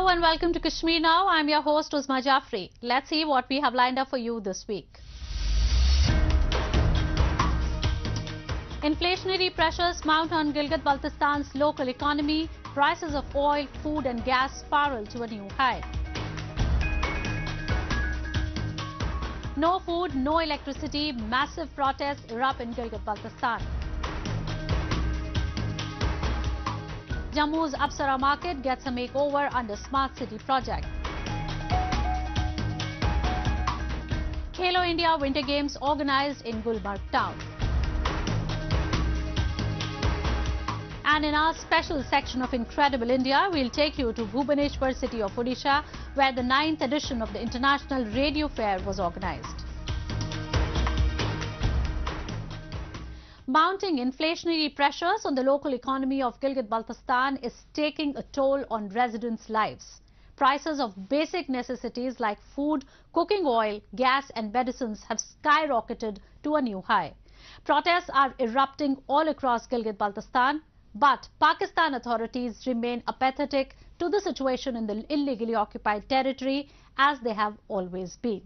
Hello and welcome to Kashmir Now. I'm your host Uzma Jafri. Let's see what we have lined up for you this week. Inflationary pressures mount on Gilgit-Baltistan's local economy. Prices of oil, food and gas spiral to a new high. No food, no electricity. Massive protests erupt in Gilgit-Baltistan. Jammu's Apsara market gets a makeover under Smart City project. Khelo India Winter Games organized in Gulbarga town. And in our special section of Incredible India, we'll take you to Bhubaneswar city of Odisha, where the 9th edition of the International Radio Fair was organized. Mounting inflationary pressures on the local economy of Gilgit-Baltistan is taking a toll on residents' lives. Prices of basic necessities like food, cooking oil, gas and medicines have skyrocketed to a new high. Protests are erupting all across Gilgit-Baltistan, but Pakistan authorities remain apathetic to the situation in the illegally occupied territory, as they have always been.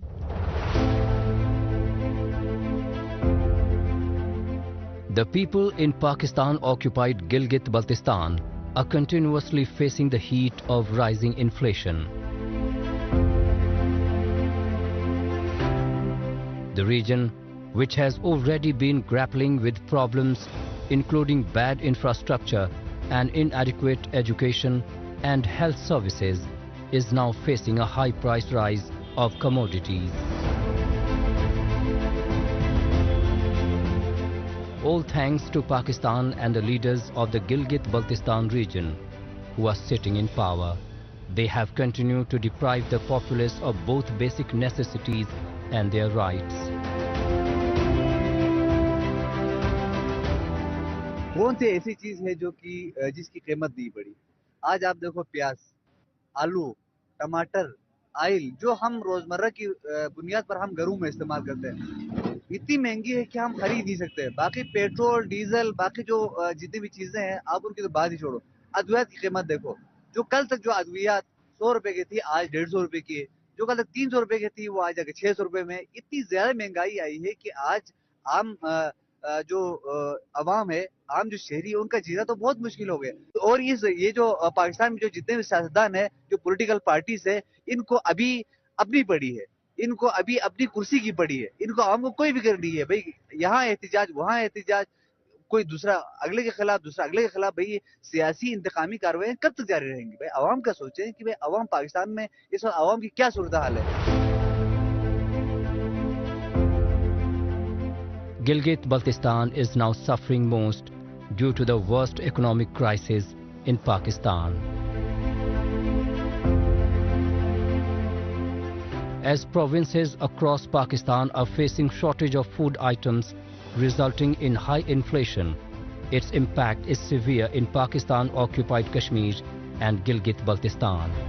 The people in Pakistan-occupied Gilgit-Baltistan are continuously facing the heat of rising inflation. The region, which has already been grappling with problems including bad infrastructure and inadequate education and health services, is now facing a high price rise of commodities. All thanks to Pakistan and the leaders of the Gilgit-Baltistan region who are sitting in power. They have continued to deprive the populace of both basic necessities and their rights. कौन सी ऐसी चीज है जो कि जिसकी कीमत नहीं बढ़ी? आज आप देखो प्याज, आलू, टमाटर, आयल जो हम रोजमर्रा की बुनियाद पर हम घरों में इस्तेमाल करते हैं, इतनी महंगी है कि हम खरीद नहीं सकते। बाकी पेट्रोल, डीजल, बाकी जो जितनी भी चीजें हैं आप उनकी तो बात ही छोड़ो। अद्वियात की कीमत देखो, जो कल तक जो अद्वियात 100 रुपए की थी आज 150 रुपए की है, जो कल तक 300 रुपए की थी वो आज जाके 600 रुपए में। इतनी ज्यादा महंगाई आई है कि आज आम जो अवाम है, आम जो शहरी है, उनका जीना तो बहुत मुश्किल हो गया। और ये जो पाकिस्तान में जो जितने भी सियासतदान है, जो पॉलिटिकल पार्टीज है, इनको अभी अपनी पड़ी है, इनको अभी अपनी कुर्सी की पड़ी है, इनको आवाम को कोई फिक्र नहीं है। भाई यहाँ एहतिजाज, वहाँ एहतिजाज, कोई दूसरा अगले के खिलाफ, दूसरा अगले के खिलाफ। भाई सियासी इंतकामी कार्रवाई कब तक जारी रहेंगी? भाई अवाम का सोचें कि भाई अवाम पाकिस्तान में इस वक्त अवाम की क्या सूरत हाल है। Gilgit-Baltistan is now suffering most due to the worst economic crisis in Pakistan. As provinces across Pakistan are facing shortage of food items resulting in high inflation, its impact is severe in Pakistan-occupied Kashmir and Gilgit-Baltistan.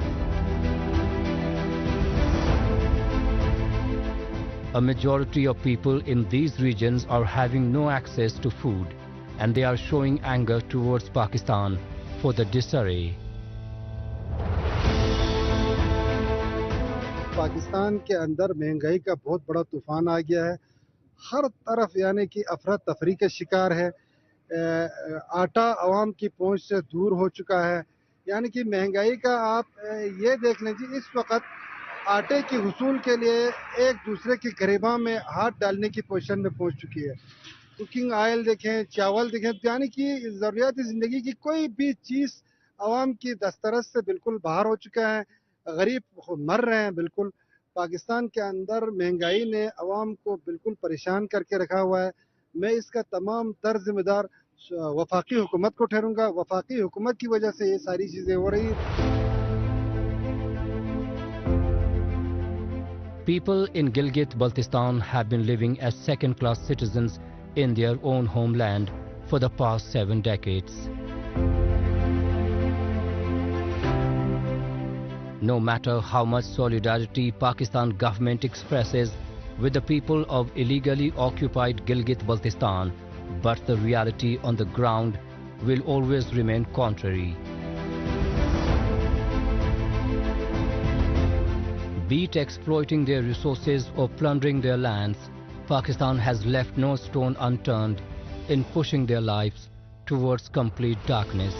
A majority of people in these regions are having no access to food, and they are showing anger towards Pakistan for the disarray. Pakistan के अंदर महंगाई का बहुत बड़ा तूफान आ गया है। हर तरफ यानी कि अफरा तफरी का शिकार है। आटा आवाम की पहुंच से दूर हो चुका है। यानी कि महंगाई का आप ये देख लीजिए, इस वक्त आटे की हुसूल के लिए एक दूसरे के गिरबान में हाथ डालने की पोजीशन में पहुंच चुकी है। कुकिंग ऑयल देखें, चावल देखें, यानी कि ज़रूरियात ज़िंदगी की कोई भी चीज़ आवाम की दस्तरस से बिल्कुल बाहर हो चुका है। गरीब मर रहे हैं। बिल्कुल पाकिस्तान के अंदर महंगाई ने आवाम को बिल्कुल परेशान करके रखा हुआ है। मैं इसका तमाम तर जिम्मेदार वफाकी हुकूमत को ठहरूंगा। वफाकी हुकूमत की वजह से ये सारी चीज़ें हो रही हैं। People in Gilgit-Baltistan have been living as second-class citizens in their own homeland for the past 7 decades. No matter how much solidarity Pakistan government expresses with the people of illegally occupied Gilgit-Baltistan, but the reality on the ground will always remain contrary. Be it exploiting their resources or plundering their lands, Pakistan has left no stone unturned in pushing their lives towards complete darkness.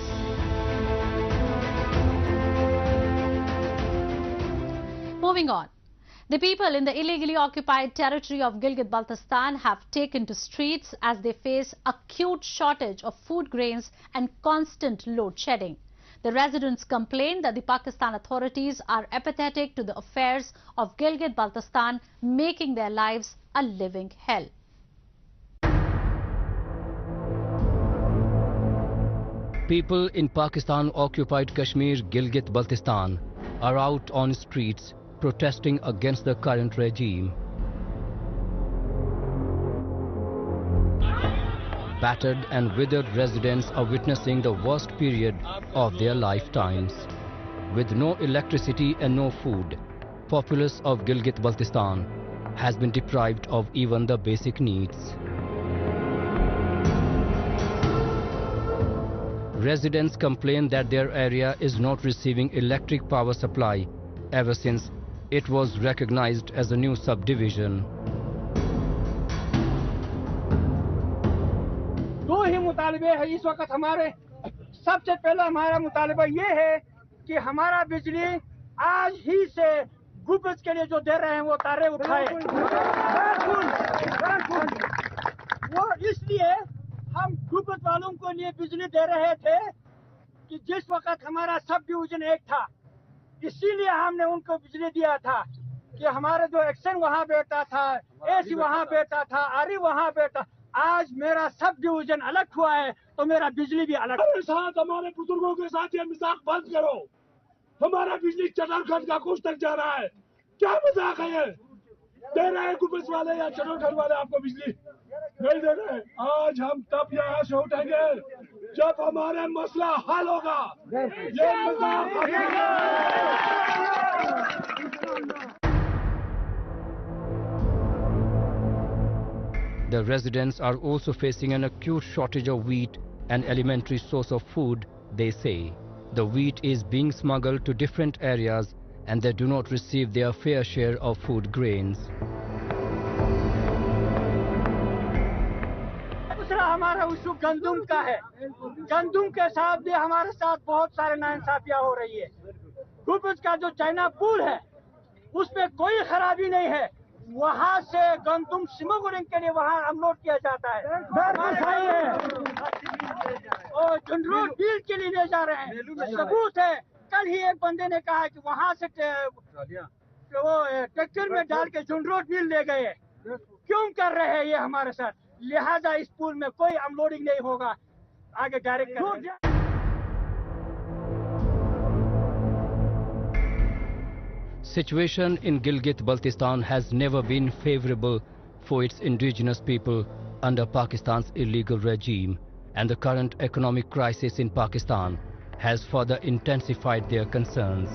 Moving on. The people in the illegally occupied territory of Gilgit-Baltistan have taken to streets as they face acute shortage of food grains and constant load shedding. The residents complain that the Pakistan authorities are apathetic to the affairs of Gilgit-Baltistan, making their lives a living hell. People in Pakistan-occupied Kashmir, Gilgit-Baltistan are out on streets protesting against the current regime. Battered and withered residents are witnessing the worst period of their lifetimes. With no electricity and no food, populace of Gilgit-Baltistan has been deprived of even the basic needs. Residents complain that their area is not receiving electric power supply ever since it was recognized as a new subdivision. दो ही मुतालबे हैं इस वक्त हमारे। सबसे पहला हमारा मुतालबा ये है कि हमारा बिजली आज ही से गुब्बत के लिए जो दे रहे हैं वो तारे उठाए। वो इसलिए हम गुब्बत वालों को लिए बिजली दे रहे थे कि जिस वक्त हमारा सब डिवीजन एक था, इसीलिए हमने उनको बिजली दिया था कि हमारे जो एक्शन वहाँ बैठा था, एसी वहाँ बैठा था, आरी वहाँ बैठा। आज मेरा सब डिवीजन अलग हुआ है तो मेरा बिजली भी अलग। हमारे साथ हमारे बुजुर्गों के साथ ये मजाक बंद करो। हमारा बिजली चटरखंड का कुछ तक जा रहा है, क्या मजाक है ये? दे रहे हैं गुब्बत वाले या चटरखंड वाले आपको बिजली? नहीं दे रहे। आज हम तब यहाँ से उठेंगे जब हमारा मसला हल होगा। ये The residents are also facing an acute shortage of wheat, an elementary source of food, they say. The wheat is being smuggled to different areas and they do not receive their fair share of food grains. दूसरा हमारा issue गंदुम का है। गंदुम के साथ भी हमारे साथ बहुत सारे नाइंसाफियां हो रही है। गुब्बत का जो चाइना पुल है उसमें कोई खराबी नहीं है, वहाँ से गंदुम स्मगलिंग के लिए वहाँ अनलोड किया जाता है और जनरल डील के लिए ले जा रहे हैं। सबूत है, कल ही एक बंदे ने कहा कि वहाँ से वो ट्रैक्टर में डाल के जनरल डील ले गए। क्यों कर रहे हैं ये हमारे साथ? लिहाजा इस पुल में कोई अनलोडिंग नहीं होगा, आगे direct. Situation in Gilgit-Baltistan has never been favorable for its indigenous people under Pakistan's illegal regime, and the current economic crisis in Pakistan has further intensified their concerns.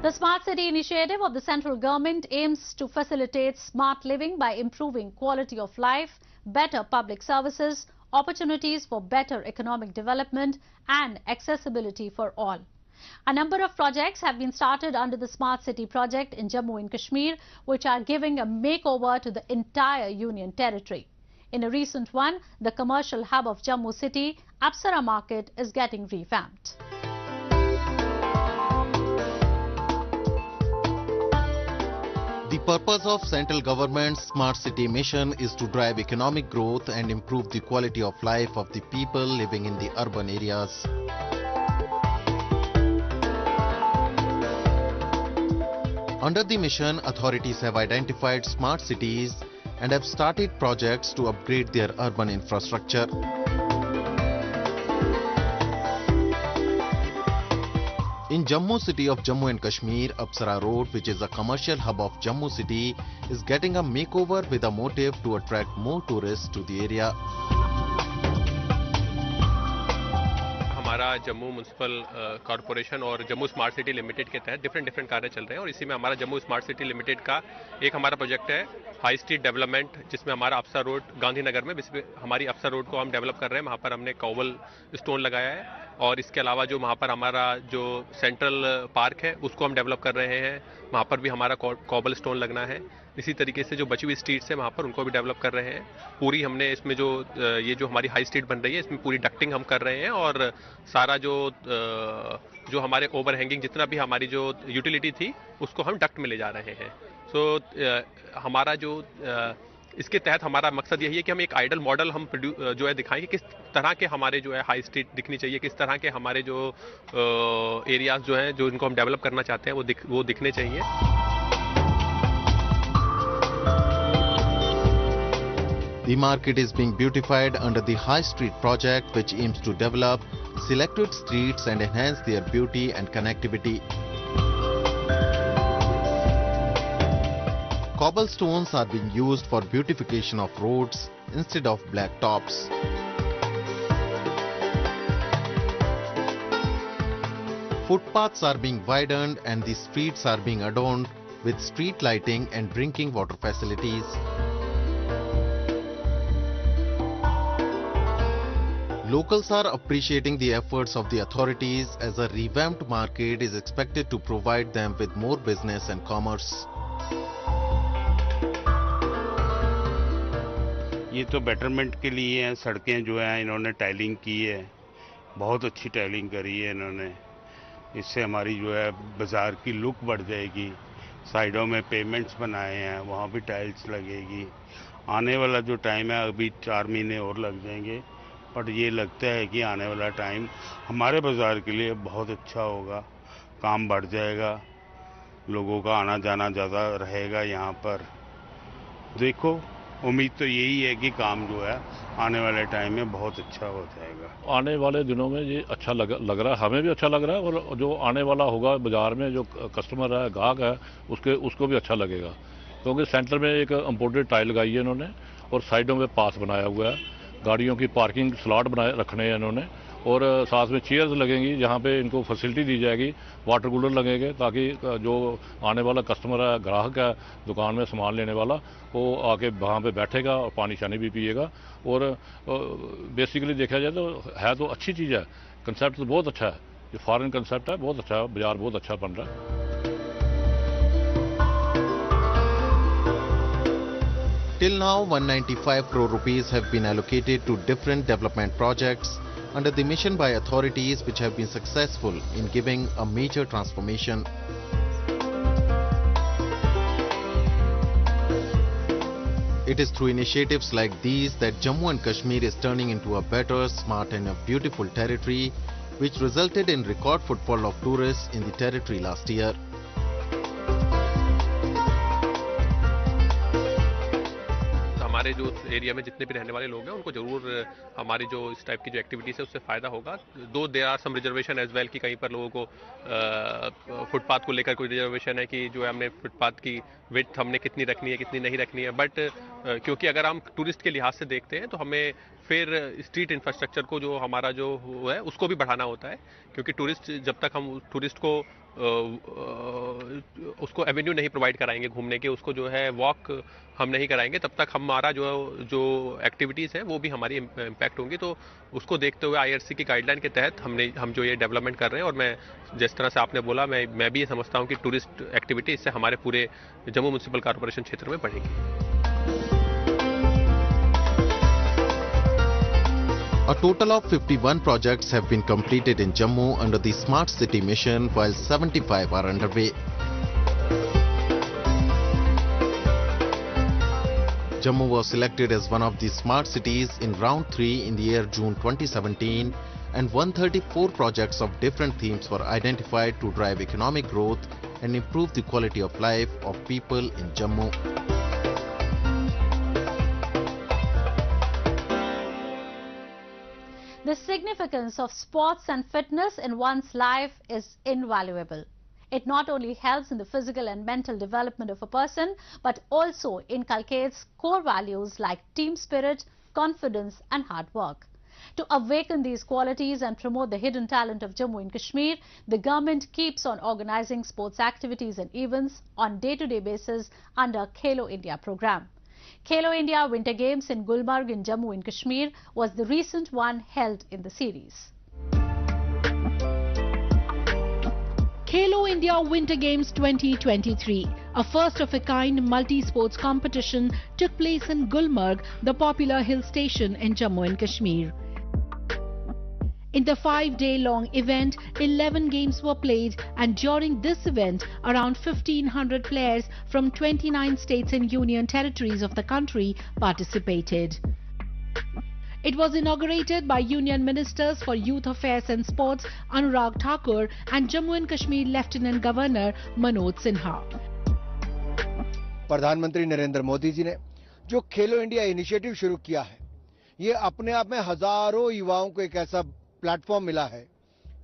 The Smart City initiative of the central government aims to facilitate smart living by improving quality of life, better public services, opportunities for better economic development and accessibility for all. A number of projects have been started under the Smart City project in Jammu and Kashmir, which are giving a makeover to the entire Union territory. In a recent one, the commercial hub of Jammu City, Apsara Market, is getting revamped. The purpose of central government's Smart City mission is to drive economic growth and improve the quality of life of the people living in the urban areas. Under the mission, authorities have identified smart cities and have started projects to upgrade their urban infrastructure. In Jammu city of Jammu and Kashmir, Apsara Road, which is a commercial hub of Jammu city, is getting a makeover with a motive to attract more tourists to the area. हमारा हमारा Jammu municipal corporation और Jammu smart city limited के तहत different कार्य चल रहे हैं और इसी में हमारा जम्मू स्मार्ट सिटी लिमिटेड का एक हमारा प्रोजेक्ट है हाई स्ट्रीट डेवलपमेंट, जिसमें हमारा अफसर रोड गांधीनगर में हमारी अफसर रोड को हम डेवलप कर रहे हैं। वहाँ पर हमने कॉबल स्टोन लगाया है और इसके अलावा जो वहाँ पर हमारा जो सेंट्रल पार्क है उसको हम डेवलप कर रहे हैं, वहाँ पर भी हमारा कॉबल स्टोन लगना है। इसी तरीके से जो बची हुई स्ट्रीट्स है वहाँ पर उनको भी डेवलप कर रहे हैं। पूरी हमने इसमें ये जो हमारी हाई स्ट्रीट बन रही है इसमें पूरी डक्टिंग हम कर रहे हैं और सारा जो हमारे ओवर हैंगिंग जितना भी हमारी जो यूटिलिटी थी उसको हम डक्ट में ले जा रहे हैं। हमारा जो इसके तहत हमारा मकसद यही है कि हम एक आइडल मॉडल हम जो है दिखाएं कि किस तरह के हमारे जो है हाई स्ट्रीट दिखनी चाहिए, किस तरह के हमारे जो एरियाज जो हैं जो इनको हम डेवलप करना चाहते हैं वो दिखने चाहिए। The market is being beautified under the High Street project, which aims to develop selected streets and enhance their beauty and connectivity. Cobblestones are being used for beautification of roads instead of black tops. Footpaths are being widened and the streets are being adorned with street lighting and drinking water facilities. Locals are appreciating the efforts of the authorities as a revamped market is expected to provide them with more business and commerce. ये तो betterment के लिए हैं, सड़कें जो हैं इन्होंने tiling की है, बहुत अच्छी टाइलिंग करी है इन्होंने। इससे हमारी जो है बाज़ार की लुक बढ़ जाएगी। साइडों में पेमेंट्स बनाए हैं, वहाँ भी टाइल्स लगेगी। आने वाला जो टाइम है अभी 4 महीने और लग जाएंगे, पर ये लगता है कि आने वाला टाइम हमारे बाज़ार के लिए बहुत अच्छा होगा, काम बढ़ जाएगा, लोगों का आना जाना ज़्यादा रहेगा यहाँ पर। देखो, उम्मीद तो यही है कि काम जो है आने वाले टाइम में बहुत अच्छा हो जाएगा। आने वाले दिनों में ये अच्छा लग रहा है, हमें भी अच्छा लग रहा है और जो आने वाला होगा बाज़ार में जो कस्टमर है, ग्राहक है, उसको भी अच्छा लगेगा, क्योंकि सेंटर में एक इम्पोर्टेड टाइल लगाई है इन्होंने और साइडों में पास बनाया हुआ है, गाड़ियों की पार्किंग स्लॉट बनाए रखने हैं इन्होंने और साथ में चेयर्स लगेंगी जहाँ पे इनको फैसिलिटी दी जाएगी, वाटर कूलर लगेंगे ताकि जो आने वाला कस्टमर है, ग्राहक है दुकान में सामान लेने वाला, वो आके वहाँ पे बैठेगा और पानी शानी भी पिएगा। और बेसिकली देखा जाए तो अच्छी चीज़ है, कंसेप्ट तो बहुत अच्छा है, ये फॉरेन कंसेप्ट है, बहुत अच्छा है, बाजार बहुत अच्छा बन रहा है। Till now, 195 crore rupees have been allocated to different development projects under the mission by authorities, which have been successful in giving a major transformation. It is through initiatives like these that Jammu and Kashmir is turning into a better, smart and a beautiful territory, which resulted in record footfall of tourists in the territory last year. हमारे जो area में जितने भी रहने वाले लोग हैं उनको जरूर हमारी जो इस टाइप की जो एक्टिविटीज है उससे फायदा होगा। Though there are some reservation as well कि कहीं पर लोगों को फुटपाथ को लेकर कोई रिजर्वेशन है कि जो है हमने फुटपाथ की विड्थ हमने कितनी रखनी है कितनी नहीं रखनी है, बट क्योंकि अगर हम टूरिस्ट के लिहाज से देखते हैं तो हमें फिर स्ट्रीट इंफ्रास्ट्रक्चर को जो हमारा जो है उसको भी बढ़ाना होता है, क्योंकि टूरिस्ट जब तक हम टूरिस्ट को उसको एवेन्यू नहीं प्रोवाइड कराएंगे घूमने के, उसको जो है वॉक हम नहीं कराएंगे, तब तक हमारा जो एक्टिविटीज़ हैं वो भी हमारी इम्पैक्ट होंगी। तो उसको देखते हुए आईआरसी की गाइडलाइन के तहत हम जो ये डेवलपमेंट कर रहे हैं, और मैं जिस तरह से आपने बोला मैं भी ये समझता हूँ कि टूरिस्ट एक्टिविटी इससे हमारे पूरे जम्मू म्यूनसिपल कॉर्पोरेशन क्षेत्र में बढ़ेगी। A total of 51 projects have been completed in Jammu under the Smart City mission, while 75 are underway. Jammu was selected as one of the smart cities in round 3 in the year June 2017, and 134 projects of different themes were identified to drive economic growth and improve the quality of life of people in Jammu. The significance of sports and fitness in one's life is invaluable. It not only helps in the physical and mental development of a person, but also inculcates core values like team spirit, confidence and hard work. To awaken these qualities and promote the hidden talent of Jammu and Kashmir, the government keeps on organizing sports activities and events on day-to-day basis under Khelo India program. Khelo India Winter Games in Gulmarg in Jammu and Kashmir was the recent one held in the series. Khelo India Winter Games 2023, a first-of-a-kind multi-sports competition, took place in Gulmarg, the popular hill station in Jammu and Kashmir. In the 5-day-long event, 11 games were played, and during this event, around 1,500 players from 29 states and union territories of the country participated. It was inaugurated by Union Ministers for Youth Affairs and Sports Anurag Thakur and Jammu and Kashmir Lieutenant Governor Manoj Sinha. प्रधानमंत्री नरेंद्र मोदी जी ने जो खेलो India initiative शुरू किया है, ये अपने आप में हजारों युवाओं को एक ऐसा प्लेटफॉर्म मिला है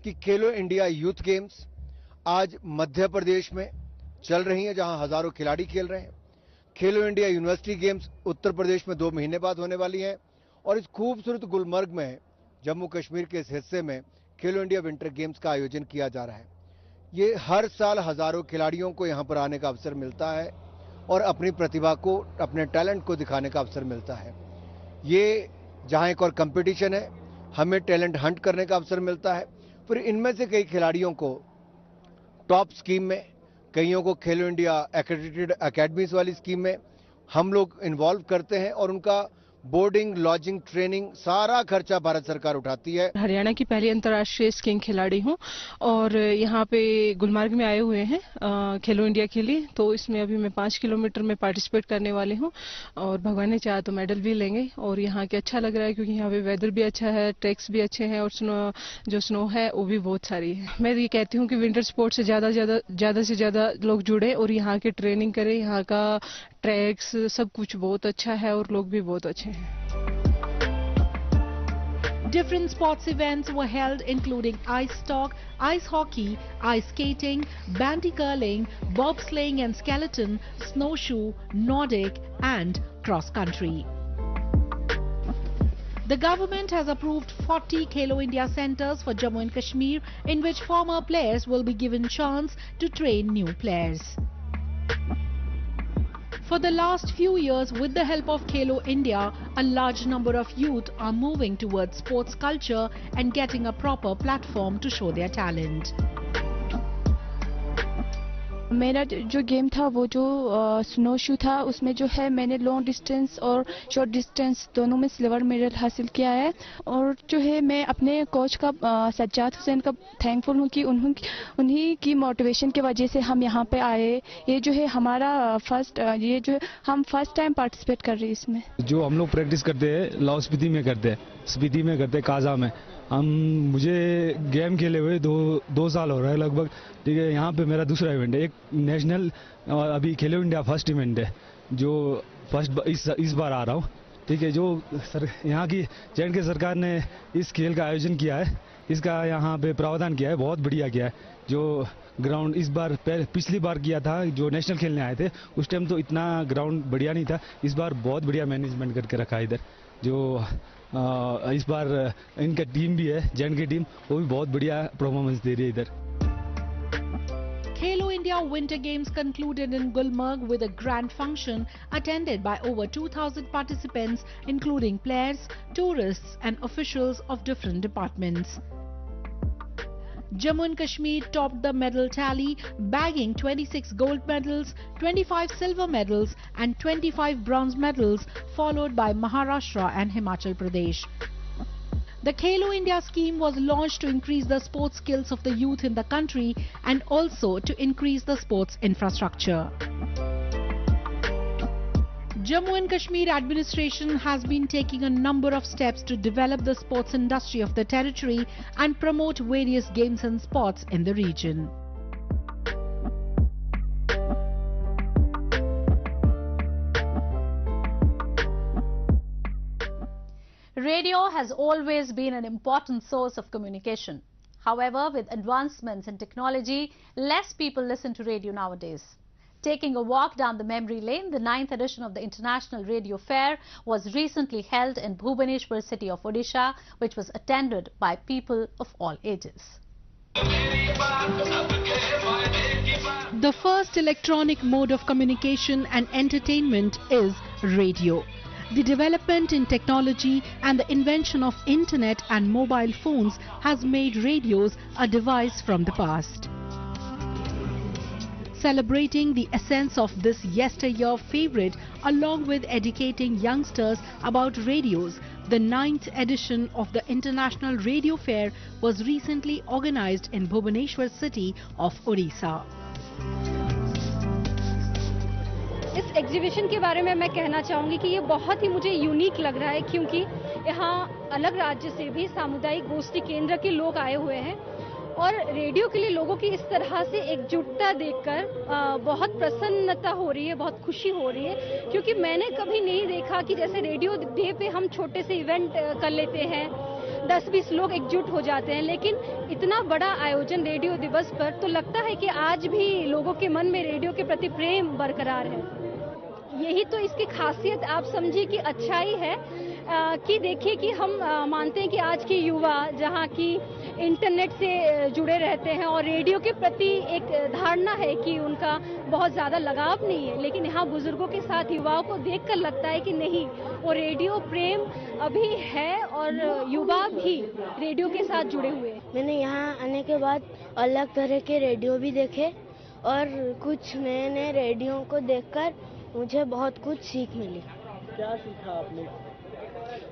कि खेलो इंडिया यूथ गेम्स आज मध्य प्रदेश में चल रही हैं, जहां हजारों खिलाड़ी खेल रहे हैं। खेलो India university games Uttar Pradesh में 2 महीने बाद होने वाली हैं और इस खूबसूरत गुलमर्ग में जम्मू कश्मीर के इस हिस्से में खेलो इंडिया विंटर गेम्स का आयोजन किया जा रहा है। ये हर साल हजारों खिलाड़ियों को यहां पर आने का अवसर मिलता है और अपनी प्रतिभा को, अपने टैलेंट को दिखाने का अवसर मिलता है। ये जहां एक और कंपटीशन है, हमें टैलेंट हंट करने का अवसर मिलता है। फिर इनमें से कई खिलाड़ियों को टॉप स्कीम में, कईयों को खेलो इंडिया एक्रेडिटेड एकेडमीज वाली स्कीम में हम लोग इन्वॉल्व करते हैं और उनका बोर्डिंग, लॉजिंग, ट्रेनिंग सारा खर्चा भारत सरकार उठाती है। हरियाणा की पहली अंतर्राष्ट्रीय स्कीइंग खिलाड़ी हूं और यहाँ पे गुलमर्ग में आए हुए हैं खेलो इंडिया के लिए। तो इसमें अभी मैं 5 किलोमीटर में पार्टिसिपेट करने वाली हूं और भगवान ने चाहा तो मेडल भी लेंगे। और यहाँ के अच्छा लग रहा है क्योंकि यहाँ पे वेदर भी अच्छा है, ट्रैक्स भी अच्छे हैं और स्नो है वो भी बहुत सारी है। मैं ये कहती हूँ कि विंटर स्पोर्ट्स से ज्यादा से ज्यादा लोग जुड़े और यहाँ की ट्रेनिंग करें। यहाँ का ट्रैक्स सब कुछ बहुत अच्छा है और लोग भी बहुत अच्छे हैं। Different sports events were held including ice stock, ice hockey, ice skating, bandy curling, bobsleighing and skeleton, snowshoe, Nordic and cross country. The government has approved 40 Khelo India centers for Jammu and Kashmir in which former players will be given chance to train new players. For the last few years, with the help of Khelo India, a large number of youth are moving towards sports culture and getting a proper platform to show their talent. मेरा जो game था वो जो snow शू था, उसमें जो है मैंने लॉन्ग डिस्टेंस और शॉर्ट डिस्टेंस दोनों में सिल्वर मेडल हासिल किया है। और जो है मैं अपने कोच का सज्जाद हुसैन का थैंकफुल हूँ कि उन्हीं की मोटिवेशन की वजह से हम यहाँ पे आए। ये जो है हमारा हम फर्स्ट टाइम पार्टिसिपेट कर रहे हैं इसमें। जो हम लोग प्रैक्टिस करते हैं लाहौल स्पीति में करते हैं काजा में। मुझे गेम खेले हुए 2 साल हो रहा है लगभग। ठीक है, यहाँ पे मेरा दूसरा इवेंट है, एक नेशनल अभी खेलो इंडिया फर्स्ट इवेंट है जो इस बार आ रहा हूँ। ठीक है, जो यहाँ की J&K सरकार ने इस खेल का आयोजन किया है, इसका यहाँ पे प्रावधान किया है, बहुत बढ़िया किया है। जो ग्राउंड इस बार पिछली बार किया था, जो नेशनल खेलने आए थे उस टाइम तो इतना ग्राउंड बढ़िया नहीं था। इस बार बहुत बढ़िया मैनेजमेंट करके रखा है इधर। जो इस बार इनका टीम भी है, J&K टीम, वो भी बहुत बढ़िया परफॉर्मेंस दे रही है इधर। Khelo India Winter Games concluded in Gulmarg with a grand function attended by over 2,000 participants, including players, tourists and officials of different departments. Jammu and Kashmir topped the medal tally, bagging 26 gold medals, 25 silver medals and 25 bronze medals, followed by Maharashtra and Himachal Pradesh. The Khelo India scheme was launched to increase the sports skills of the youth in the country and also to increase the sports infrastructure. Jammu and Kashmir administration has been taking a number of steps to develop the sports industry of the territory and promote various games and sports in the region. Radio has always been an important source of communication. However, with advancements in technology, less people listen to radio nowadays. Taking a walk down the memory lane, the 9th edition of the International Radio Fair was recently held in Bhubaneswar city of Odisha, which was attended by people of all ages. The first electronic mode of communication and entertainment is radio. The development in technology and the invention of internet and mobile phones has made radios a device from the past. Celebrating the essence of this yesteryear favorite along with educating youngsters about radios, the 9th edition of the International Radio Fair was recently organized in Bhubaneswar city of Odisha. इस exhibition के बारे में मैं कहना चाहूँगी कि ये बहुत ही मुझे यूनिक लग रहा है, क्योंकि यहाँ अलग राज्य से भी सामुदायिक गोष्ठी केंद्र के लोग आए हुए हैं और रेडियो के लिए लोगों की इस तरह से एकजुटता देखकर बहुत प्रसन्नता हो रही है, बहुत खुशी हो रही है, क्योंकि मैंने कभी नहीं देखा कि जैसे रेडियो डे पे हम छोटे से इवेंट कर लेते हैं, 10-20 लोग एकजुट हो जाते हैं, लेकिन इतना बड़ा आयोजन रेडियो दिवस पर तो लगता है कि आज भी लोगों के मन में रेडियो के प्रति प्रेम बरकरार है। यही तो इसकी खासियत आप समझिए कि अच्छाई है कि देखिए कि हम मानते हैं कि आज के युवा जहां की इंटरनेट से जुड़े रहते हैं और रेडियो के प्रति एक धारणा है कि उनका बहुत ज़्यादा लगाव नहीं है, लेकिन यहाँ बुजुर्गों के साथ युवाओं को देखकर लगता है कि नहीं, वो रेडियो प्रेम अभी है और युवा भी रेडियो के साथ जुड़े हुए हैं। मैंने यहाँ आने के बाद अलग तरह के रेडियो भी देखे और कुछ नए नए रेडियो को देखकर मुझे बहुत कुछ सीख मिली। क्या सीखा आपने?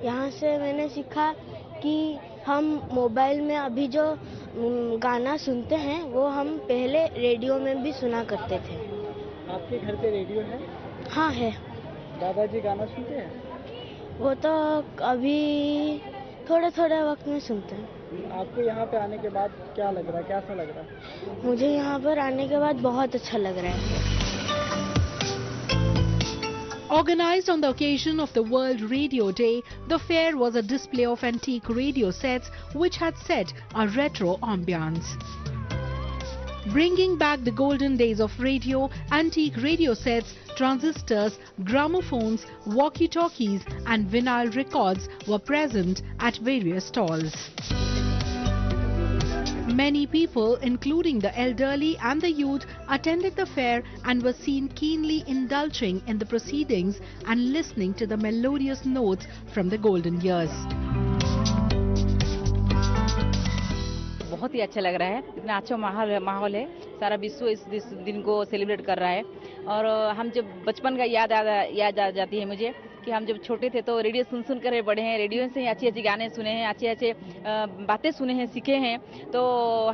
यहाँ से मैंने सीखा कि हम मोबाइल में अभी जो गाना सुनते हैं वो हम पहले रेडियो में भी सुना करते थे। आपके घर पे रेडियो है? हाँ है। दादाजी गाना सुनते हैं? वो तो अभी थोड़े थोड़े वक्त में सुनते हैं। आपको यहाँ पे आने के बाद क्या लग रहा है, कैसा लग रहा है? मुझे यहाँ पर आने के बाद बहुत अच्छा लग रहा है। Organized on the occasion of the World Radio Day, the fair was a display of antique radio sets which had set a retro ambience. Bringing back the golden days of radio, antique radio sets, transistors, gramophones, walkie-talkies and vinyl records were present at various stalls. Many people, including the elderly and the youth, attended the fair and were seen keenly indulging in the proceedings and listening to the melodious notes from the golden years. बहुत ही अच्छा लग रहा है, इतना अच्छा माहौल है, सारा विश्व इस दिन को सेलिब्रेट कर रहा है और हम जब बचपन का याद आ जाती है मुझे कि हम जब छोटे थे तो रेडियो सुन कर बड़े हैं, रेडियो से ही अच्छे गाने सुने हैं, अच्छे बातें सुने हैं, सीखे हैं, तो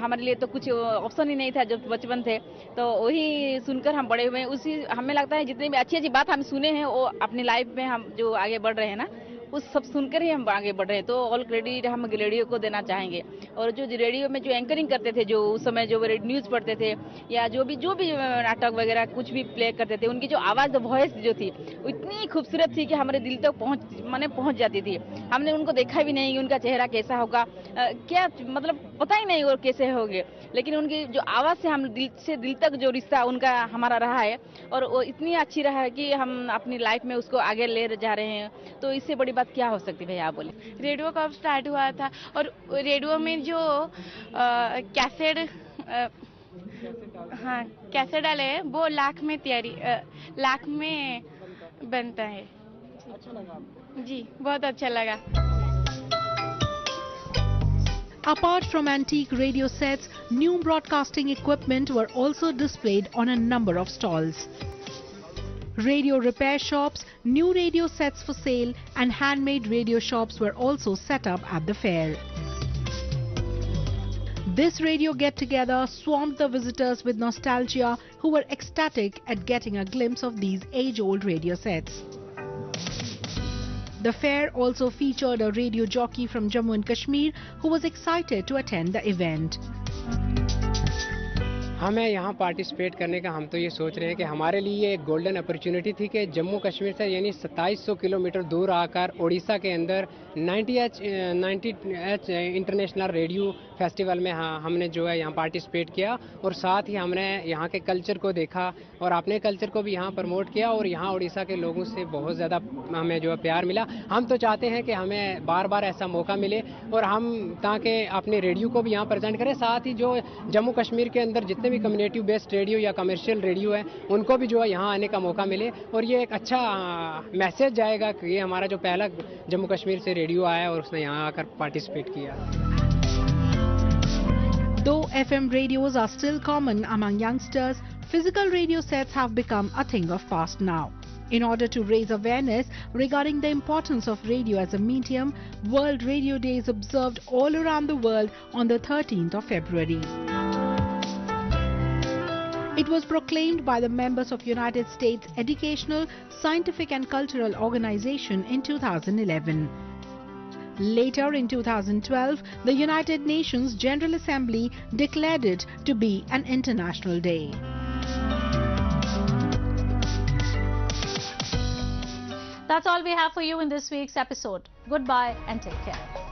हमारे लिए तो कुछ ऑप्शन ही नहीं था जब बचपन थे, तो वही सुनकर हम बड़े हुए हैं। उसी हमें लगता है जितनी भी अच्छी बात हम सुने हैं वो अपनी लाइफ में हम जो आगे बढ़ रहे हैं ना, उस सब सुनकर ही हम आगे बढ़ रहे हैं, तो ऑल क्रेडिट हम रेडियो को देना चाहेंगे। और जो रेडियो में जो एंकरिंग करते थे, जो उस समय जो न्यूज़ पढ़ते थे या जो भी नाटक वगैरह कुछ भी प्ले करते थे, उनकी जो आवाज़ वॉइस जो थी वो इतनी खूबसूरत थी कि हमारे दिल तक पहुंच जाती थी। हमने उनको देखा भी नहीं कि उनका चेहरा कैसा होगा, क्या मतलब पता ही नहीं वो कैसे होंगे, लेकिन उनकी जो आवाज़ से हम दिल तक जो रिश्ता उनका हमारा रहा है और वो इतनी अच्छी रहा है कि हम अपनी लाइफ में उसको आगे ले जा रहे हैं, तो इससे बड़ी बात क्या हो सकती है? आप बोले। रेडियो कब स्टार्ट हुआ था और रेडियो में जो कैसेट डाले हैं वो लाख में बनता है। अच्छा लगा? जी बहुत अच्छा लगा। Apart from antique radio sets, new broadcasting equipment were also displayed on a number of stalls. Radio repair shops, new radio sets for sale and handmade radio shops were also set up at the fair. This radio get-together swamped the visitors with nostalgia who were ecstatic at getting a glimpse of these age-old radio sets. The fair also featured a radio jockey from Jammu and Kashmir who was excited to attend the event. हमें यहाँ participate करने का हम तो ये सोच रहे हैं कि हमारे लिए एक गोल्डन अपॉर्चुनिटी थी कि जम्मू कश्मीर से यानी 2700 किलोमीटर दूर आकर ओडिशा के अंदर 90H इंटरनेशनल रेडियो फेस्टिवल में हमने जो है यहाँ पार्टिसिपेट किया और साथ ही हमने यहाँ के कल्चर को देखा और अपने कल्चर को भी यहाँ प्रमोट किया और यहाँ उड़ीसा के लोगों से बहुत ज़्यादा हमें जो है प्यार मिला। हम तो चाहते हैं कि हमें बार बार ऐसा मौका मिले और हम ताकि अपने रेडियो को भी यहाँ प्रेजेंट करें, साथ ही जो जम्मू कश्मीर के अंदर जितने भी कम्युनिटी बेस्ड रेडियो या कमर्शियल रेडियो है उनको भी जो है यहाँ आने का मौका मिले और ये एक अच्छा मैसेज जाएगा कि ये हमारा जो पहला जम्मू कश्मीर से रेडियो आया और उसने यहाँ आकर पार्टिसिपेट किया। Though FM radios are still common among youngsters, physical radio sets have become a thing of past now. In order to raise awareness regarding the importance of radio as a medium, World Radio Day is observed all around the world on the 13th of February. It was proclaimed by the members of United States Educational, Scientific and Cultural Organization in 2011. Later in 2012, the United Nations General Assembly declared it to be an international day. That's all we have for you in this week's episode. Goodbye and take care.